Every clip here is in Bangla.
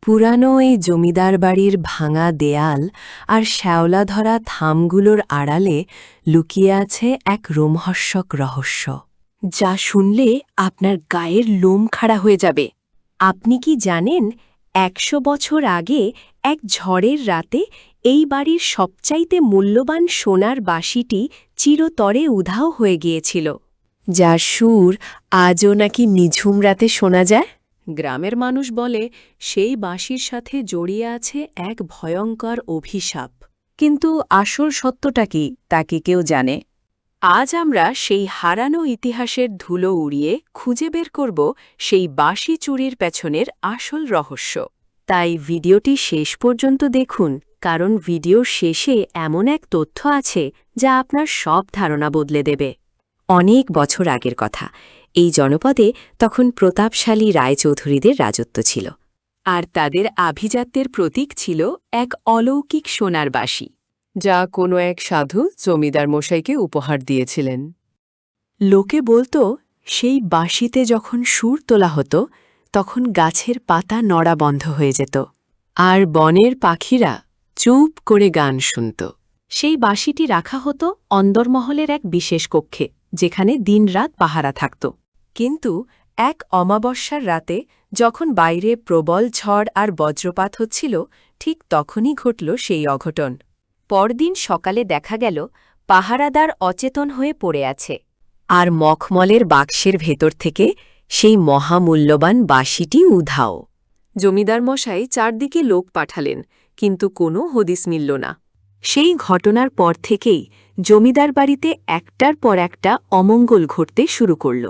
পুরানো এই জমিদার বাড়ির ভাঙা দেয়াল আর শ্যাওলা ধরা থামগুলোর আড়ালে লুকিয়ে আছে এক রোমহর্ষক রহস্য, যা শুনলে আপনার গায়ের লোম খাড়া হয়ে যাবে। আপনি কি জানেন ১০০ বছর আগে এক ঝড়ের রাতে এই বাড়ির সবচাইতে মূল্যবান সোনার বাঁশিটি চিরতরে উধাও হয়ে গিয়েছিল, যার সুর আজও নাকি নিঝুম রাতে শোনা যায়? গ্রামের মানুষ বলে সেই বাঁশির সাথে জড়িয়ে আছে এক ভয়ঙ্কর অভিশাপ। কিন্তু আসল সত্যটা কি তা কি কেউ জানে? আজ আমরা সেই হারানো ইতিহাসের ধুলো উড়িয়ে খুঁজে বের করব সেই বাঁশি চুরির পেছনের আসল রহস্য। তাই ভিডিওটি শেষ পর্যন্ত দেখুন, কারণ ভিডিওর শেষে এমন এক তথ্য আছে যা আপনার সব ধারণা বদলে দেবে। অনেক বছর আগের কথা, এই জনপদে তখন প্রতাপশালী রায়চৌধুরীদের রাজত্ব ছিল, আর তাদের আভিজাত্যের প্রতীক ছিল এক অলৌকিক সোনার বাঁশি, যা কোনো এক সাধু জমিদার মশাইকে উপহার দিয়েছিলেন। লোকে বলতো সেই বাঁশিতে যখন সুর তোলা হতো তখন গাছের পাতা নড়া বন্ধ হয়ে যেত, আর বনের পাখিরা চুপ করে গান শুনত। সেই বাঁশিটি রাখা হতো অন্দরমহলের এক বিশেষ কক্ষে, যেখানে দিনরাত পাহারা থাকত। কিন্তু এক অমাবস্যার রাতে যখন বাইরে প্রবল ঝড় আর বজ্রপাত হচ্ছিল, ঠিক তখনই ঘটল সেই অঘটন। পরদিন সকালে দেখা গেল পাহারাদার অচেতন হয়ে পড়ে আছে, আর মখমলের বাক্সের ভেতর থেকে সেই মহামূল্যবান বাঁশিটি উধাও। জমিদার মশাই চারদিকে লোক পাঠালেন, কিন্তু কোনো হদিস মিলল না। সেই ঘটনার পর থেকেই জমিদার বাড়িতে একটার পর একটা অমঙ্গল ঘটতে শুরু করল,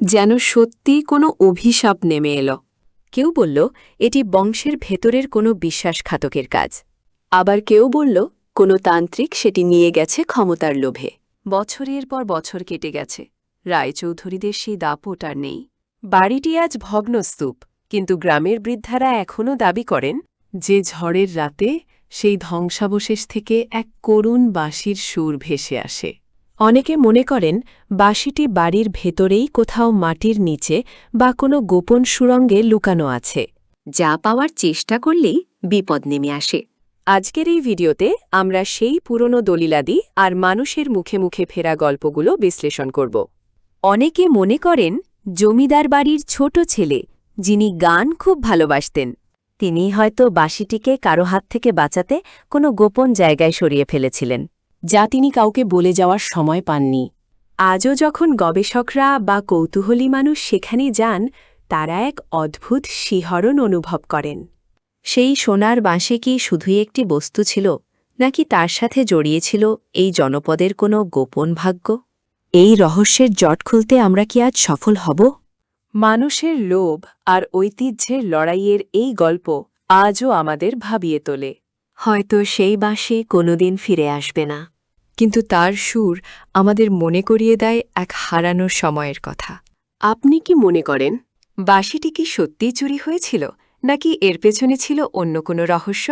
যেন সত্যি কোনো অভিশাপ নেমে এল। কেউ বলল এটি বংশের ভেতরের কোনো বিশ্বাসঘাতকের কাজ, আবার কেউ বলল কোনো তান্ত্রিক সেটি নিয়ে গেছে ক্ষমতার লোভে। বছরের পর বছর কেটে গেছে, রায়চৌধুরীদের সেই দাপট আর নেই। বাড়িটি আজ ভগ্নস্তূপ, কিন্তু গ্রামের বৃদ্ধারা এখনও দাবি করেন যে ঝড়ের রাতে সেই ধ্বংসাবশেষ থেকে এক করুণ বাঁশির সুর ভেসে আসে। অনেকে মনে করেন বাঁশিটি বাড়ির ভেতরেই কোথাও মাটির নিচে বা কোনো গোপন সুড়ঙ্গে লুকানো আছে, যা পাওয়ার চেষ্টা করলেই বিপদ নেমে আসে। আজকের এই ভিডিওতে আমরা সেই পুরনো দলিলাদি আর মানুষের মুখে মুখে ফেরা গল্পগুলো বিশ্লেষণ করব। অনেকে মনে করেন জমিদার বাড়ির ছোট ছেলে, যিনি গান খুব ভালোবাসতেন, তিনি হয়তো বাঁশিটিকে কারো হাত থেকে বাঁচাতে কোনো গোপন জায়গায় সরিয়ে ফেলেছিলেন, যা তিনি কাউকে বলে যাওয়ার সময় পাননি। আজও যখন গবেষকরা বা কৌতূহলী মানুষ সেখানে যান, তারা এক অদ্ভুত শিহরণ অনুভব করেন। সেই সোনার বাঁশি কি শুধুই একটি বস্তু ছিল, নাকি তার সাথে জড়িয়েছিল এই জনপদের কোনো গোপন ভাগ্য? এই রহস্যের জট খুলতে আমরা কি আজ সফল হব? মানুষের লোভ আর ঐতিহ্যের লড়াইয়ের এই গল্প আজও আমাদের ভাবিয়ে তোলে। হয়তো সেই বাঁশি কোনোদিন ফিরে আসবে না, কিন্তু তার সুর আমাদের মনে করিয়ে দেয় এক হারানো সময়ের কথা। আপনি কি মনে করেন বাঁশিটি কি সত্যিই চুরি হয়েছিল, নাকি এর পেছনে ছিল অন্য কোনো রহস্য?